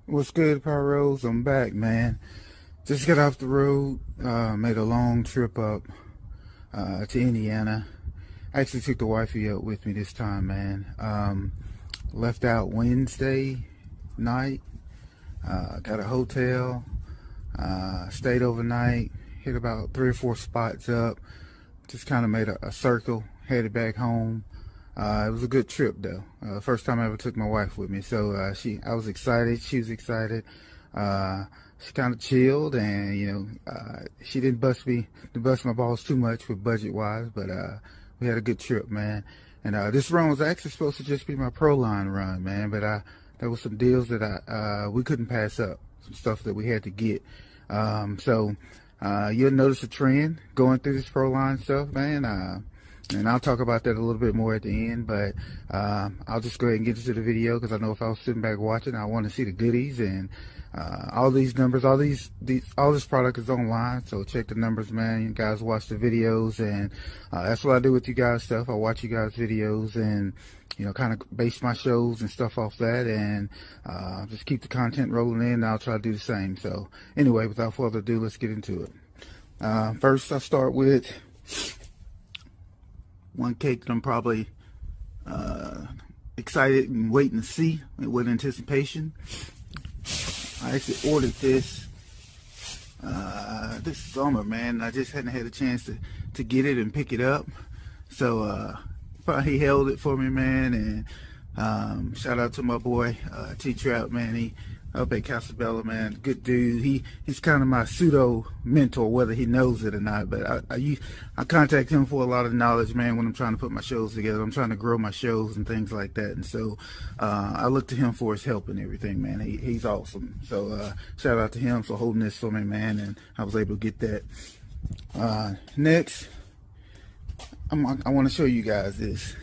What's good, Pyros? I'm back, man. Just got off the road. Made a long trip up to Indiana. I actually took the wifey up with me this time, man. Left out Wednesday night. Got a hotel. Stayed overnight. Hit about 3 or 4 spots up. Just kind of made a circle. Headed back home. It was a good trip though. First time I ever took my wife with me, so I was excited. She was excited. She kind of chilled, and she didn't bust my balls too much with budget wise, but we had a good trip, man. And this run was actually supposed to just be my proline run, man, but there was some deals that we couldn't pass up, some stuff that we had to get. So you'll notice a trend going through this proline stuff, man. And I'll talk about that a little bit more at the end, but I'll just go ahead and get into the video, because I know if I was sitting back watching, I want to see the goodies. And all these numbers, all this product is online, so check the numbers, man. You guys watch the videos, and that's what I do with you guys stuff. I watch you guys videos and kind of base my shows and stuff off that, and just keep the content rolling in, and I'll try to do the same. So anyway, without further ado, let's get into it. First, I'll start with one cake that I'm probably excited and waiting to see with anticipation. I actually ordered this this summer, man. I just hadn't had a chance to get it and pick it up. So he held it for me, man. And shout out to my boy T-Trap, man. He up at Casabella, man. Good dude. He's kind of my pseudo mentor, whether he knows it or not. But I contact him for a lot of knowledge, man, when I'm trying to put my shows together. I'm trying to grow my shows and things like that. And so I look to him for his help and everything, man. He's awesome. So shout out to him for holding this for me, man. And I was able to get that. Next, I want to show you guys this.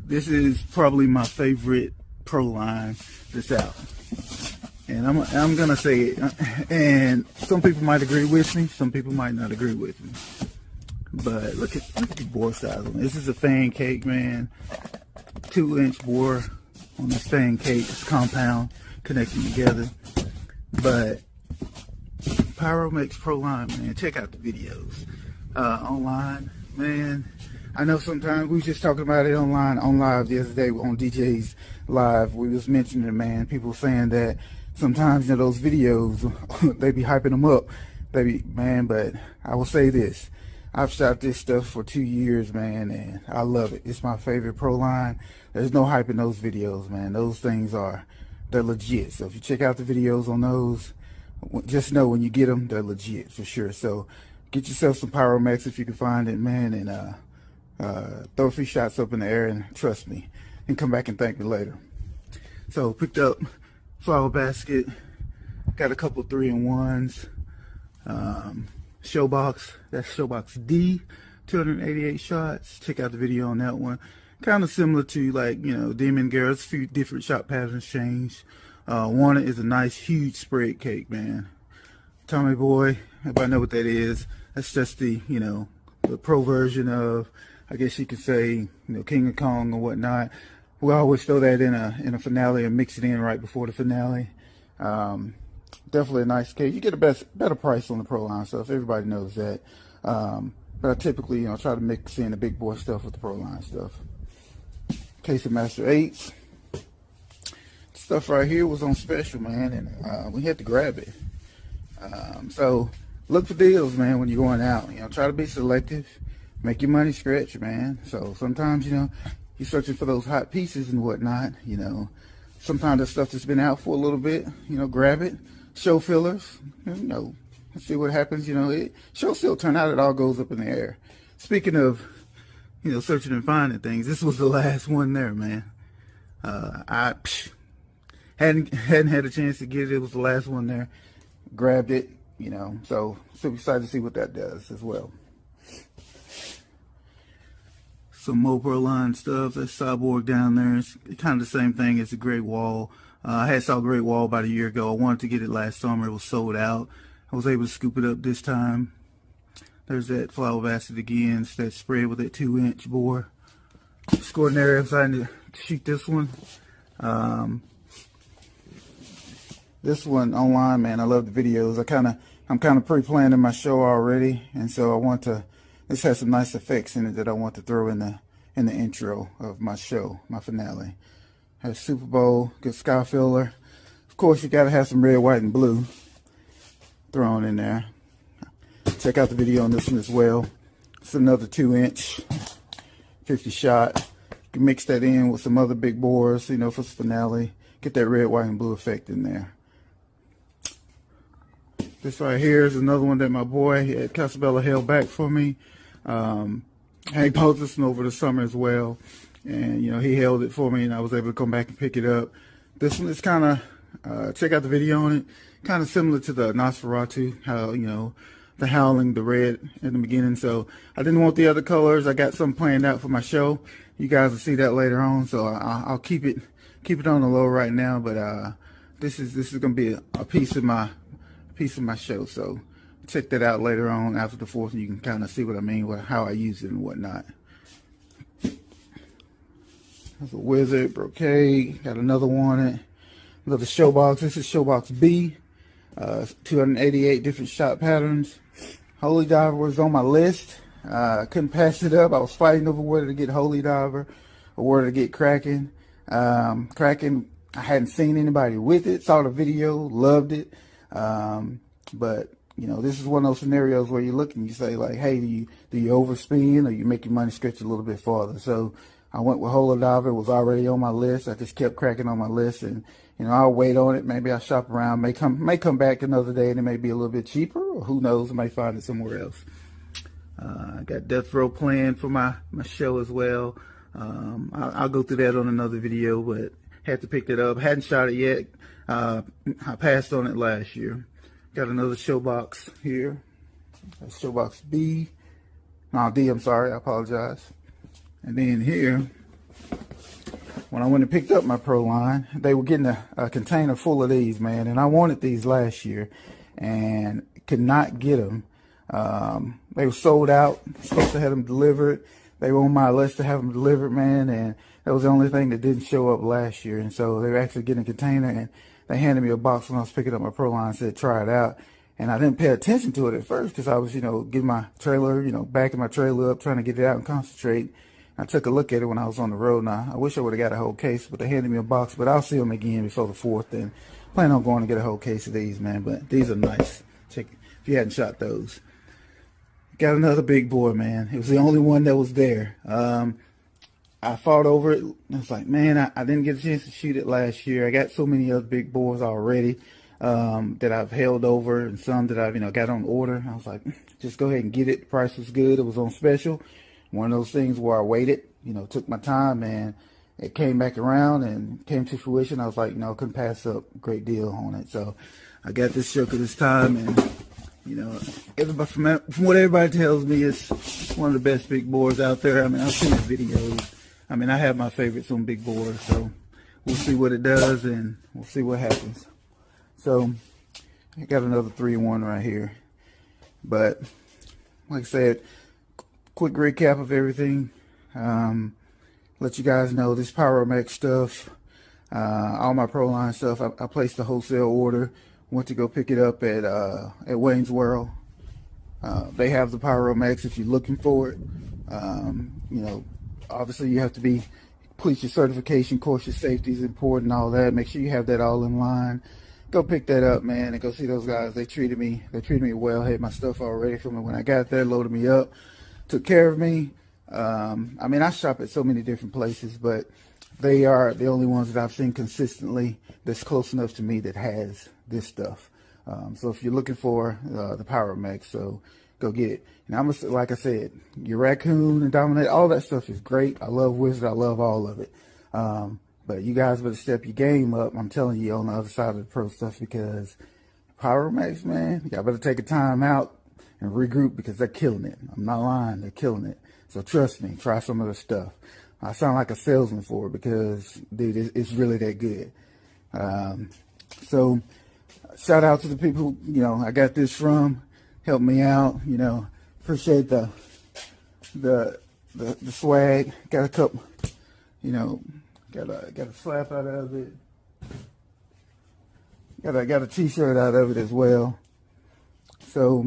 This is probably my favorite proline that's out, and I'm gonna say it, and some people might agree with me, some people might not agree with me, but look at the bore size on this. This is a fan cake, man. 2-inch bore on this fan cake. It's compound connecting together, but Pyro makes proline, man. Check out the videos online, man. I know sometimes we was just talking about it on live the other day on DJ's live. We was mentioning it, man. People saying that sometimes those videos they be hyping them up. Man, but I will say this: I've shot this stuff for 2 years, man, and I love it. It's my favorite proline. There's no hype in those videos, man. Those things they're legit. So if you check out the videos on those, just know when you get them, they're legit for sure. So get yourself some Pyromax if you can find it, man, and throw a few shots up in the air, and trust me, and come back and thank me later. So picked up flower basket, got a couple 3-in-1s, showbox, that's showbox D, 288 shots. Check out the video on that one. Kind of similar to like Demon Girls, a few different shot patterns changed. One is a nice huge spread cake, man. Tommy Boy, everybody know what that is. That's just the the pro version of, I guess you could say, King of Kong or whatnot. We always throw that in a finale and mix it in right before the finale. Definitely a nice cake. You get a better price on the proline stuff. Everybody knows that. But I typically, try to mix in the big boy stuff with the proline stuff. Case of Master 8s. Stuff right here was on special, man, and we had to grab it. So look for deals, man, when you're going out. Try to be selective. Make your money stretch, man. So sometimes, you're searching for those hot pieces and whatnot. Sometimes the stuff that's been out for a little bit, grab it. Show fillers, see what happens. Shows still turn out, it all goes up in the air. Speaking of, searching and finding things, this was the last one there, man. I hadn't had a chance to get it. It was the last one there. Grabbed it, so super excited to see what that does as well. Some more proline stuff. That's Cyborg down there. It's kind of the same thing as the Great Wall. I had saw Great Wall about a year ago. I wanted to get it last summer. It was sold out. I was able to scoop it up this time. There's that flower basket again. It's that spread with that 2-inch bore. Extraordinary. I'm excited to shoot this one. this one online, man. I love the videos. I'm kind of pre-planning my show already, and so I want to. This has some nice effects in it that I want to throw in the intro of my show, my finale. Has Super Bowl, good sky filler. Of course, you got to have some red, white, and blue thrown in there. Check out the video on this one as well. It's another 2-inch, 50 shot. You can mix that in with some other big bores, you know, for the finale. Get that red, white, and blue effect in there. This right here is another one that my boy at Casabella held back for me. He posted this one over the summer as well. And, you know, he held it for me and I was able to come back and pick it up. This one is kind of, check out the video on it. Kind of similar to the Nosferatu, how, you know, the howling, the red in the beginning. So I didn't want the other colors. I got some planned out for my show. You guys will see that later on. So I'll keep it on the low right now. But this is gonna be a piece of my show. So check that out later on after the 4th, and you can kind of see what I mean, how I use it and whatnot. There's a wizard brocade. Got another one. Another show box. This is show box B. 288 different shot patterns. Holy Diver was on my list. Couldn't pass it up. I was fighting over whether to get Holy Diver or whether to get Kraken. Kraken, I hadn't seen anybody with it. Saw the video, loved it. But you know, this is one of those scenarios where you look and you say like, hey, do you overspend, or you make your money stretch a little bit farther? So I went with Holy Diver. It was already on my list. I just kept Kraken on my list, and you know, I'll wait on it. Maybe I'll shop around. May come back another day, and it may be a little bit cheaper, or who knows? I might find it somewhere else. I got Death Row planned for my show as well. I'll go through that on another video, but had to pick it up. Hadn't shot it yet. I passed on it last year. Got another show box here. That's show box B. No, D, I'm sorry. I apologize. And then here, when I went and picked up my proline, they were getting a container full of these, man. And I wanted these last year and could not get them. They were sold out. Supposed to have them delivered. They were on my list to have them delivered, man. And that was the only thing that didn't show up last year. And so they were actually getting a container, and they handed me a box when I was picking up my proline and said, try it out. And I didn't pay attention to it at first because I was, you know, getting my trailer, you know, backing my trailer up, trying to get it out and concentrate. I took a look at it when I was on the road. Now, I wish I would have got a whole case, but they handed me a box. But I'll see them again before the 4th, and plan on going to get a whole case of these, man. But these are nice. Check it if you hadn't shot those. Got another big boy, man. It was the only one that was there. I fought over it. I was like, man, I didn't get a chance to shoot it last year. I got so many other big boys already that I've held over, and some that I've, you know, got on order. I was like, just go ahead and get it. The price was good. It was on special. One of those things where I waited, you know, took my time, and it came back around and came to fruition. I was like, you know, I couldn't pass up a great deal on it. So I got this Shoka this time, and you know, everybody, from what everybody tells me, it's one of the best big bores out there. I mean, I've seen the videos. I mean, I have my favorites on big bores, so we'll see what it does, and we'll see what happens. So I got another 3-in-1 right here. But like I said, quick recap of everything. Let you guys know this Pyromax stuff, all my Proline stuff. I placed a wholesale order. Went to go pick it up at Wayne's World. They have the Pyromax if you're looking for it. You know, obviously you have to complete your certification course. Your safety is important, all that. Make sure you have that all in line. Go pick that up, man, and go see those guys. They treated me well. Had my stuff all ready for me when I got there. Loaded me up, took care of me. I mean, I shop at so many different places, but they are the only ones that I've seen consistently that's close enough to me that has this stuff. So if you're looking for the Pyromax, so go get it. And I'm gonna, like I said, your Raccoon and Dominate, all that stuff is great. I love Wizard. I love all of it. But you guys better step your game up. I'm telling you, on the other side of the pro stuff, because Pyromax, man, y'all better take a time out and regroup, because they're killing it. I'm not lying. They're killing it. So trust me, try some of the stuff. I sound like a salesman for it, because, dude, it's really that good. So shout out to the people, you know, I got this from, helped me out, you know, appreciate the swag. Got a couple, you know, got a slap out of it. got a t-shirt out of it as well. So,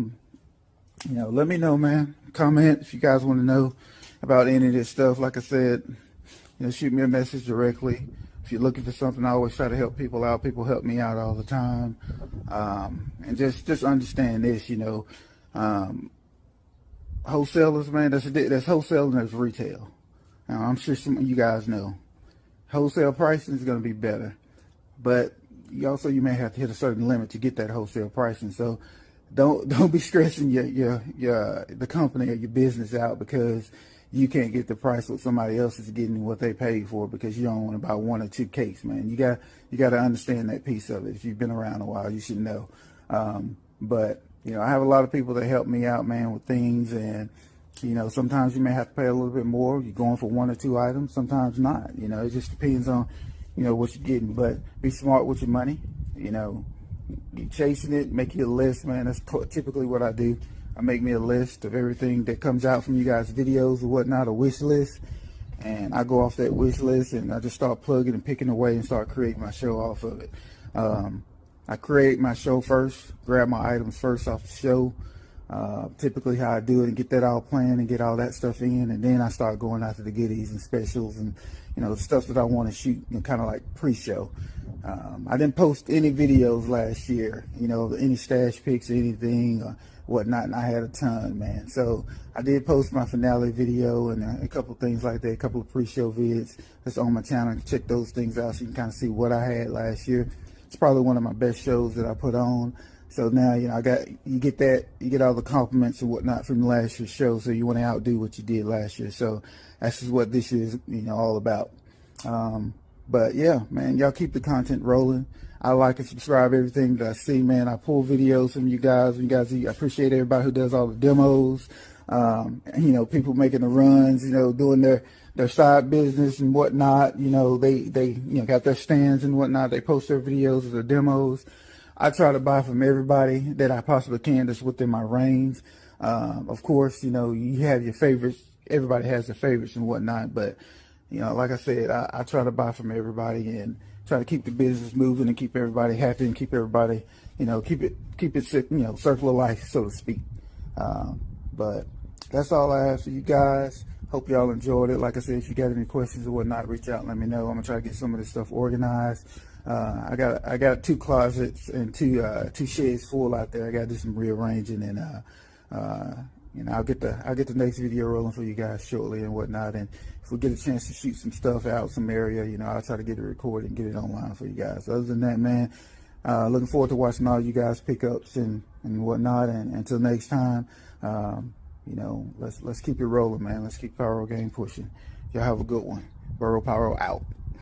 you know, let me know, man. Comment if you guys want to know about any of this stuff. Like I said, you know, shoot me a message directly. If you're looking for something, I always try to help people out. People help me out all the time. And just understand this, you know, wholesalers, man, that's wholesale and that's retail. Now, I'm sure some of you guys know wholesale pricing is going to be better, but you may have to hit a certain limit to get that wholesale pricing. So don't be stressing the company or your business out because you can't get the price what somebody else is getting what they paid for because you don't want to buy 1 or 2 cakes, man. You got to understand that piece of it. If you've been around a while, you should know. But you know, I have a lot of people that help me out, man, with things, and you know, sometimes you may have to pay a little bit more. You're going for 1 or 2 items, sometimes not. You know, it just depends on, you know, what you're getting. But be smart with your money. You know, be chasing it, make you a list, man. That's typically what I do. I make me a list of everything that comes out from you guys' videos or whatnot, a wish list, and I go off that wish list and I just start plugging and picking away and start creating my show off of it. I create my show first, grab my items first off the show, typically how I do it, and get that all planned and get all that stuff in, and then I start going after the goodies and specials and, you know, the stuff that I want to shoot, and kind of like pre-show. I didn't post any videos last year, you know, any stash pics or anything or whatnot, and I had a ton, man. So I did post my finale video and a couple things like that, a couple of pre-show vids that's on my channel. Check those things out so you can kind of see what I had last year. It's probably one of my best shows that I put on. So now, you know, you get all the compliments and whatnot from last year's show. So you want to outdo what you did last year. So that's just what this year is, you know, all about. But yeah, man, y'all keep the content rolling. I like and subscribe everything that I see, man. I pull videos from you guys. I appreciate everybody who does all the demos. You know, people making the runs, you know, doing their side business and whatnot. You know, they you know, got their stands and whatnot. They post their videos or their demos. I try to buy from everybody that I possibly can that's within my range. Of course, you know, you have your favorites. Everybody has their favorites and whatnot, but you know, like I said, I try to buy from everybody and try to keep the business moving and keep everybody happy and keep everybody, you know, keep it, you know, circle of life, so to speak. But that's all I have for you guys. Hope y'all enjoyed it. Like I said, if you got any questions or whatnot, reach out and let me know. I'm gonna try to get some of this stuff organized. I got 2 closets and 2 sheds full out there. I gotta do some rearranging, and you know, I'll get the next video rolling for you guys shortly and whatnot. And if we get a chance to shoot some stuff out some area, you know, I'll try to get it recorded and get it online for you guys. Other than that, man, looking forward to watching all you guys pickups and whatnot. And until next time, you know, let's keep it rolling, man. Let's keep Pyro Game pushing. Y'all have a good one. Pyro out.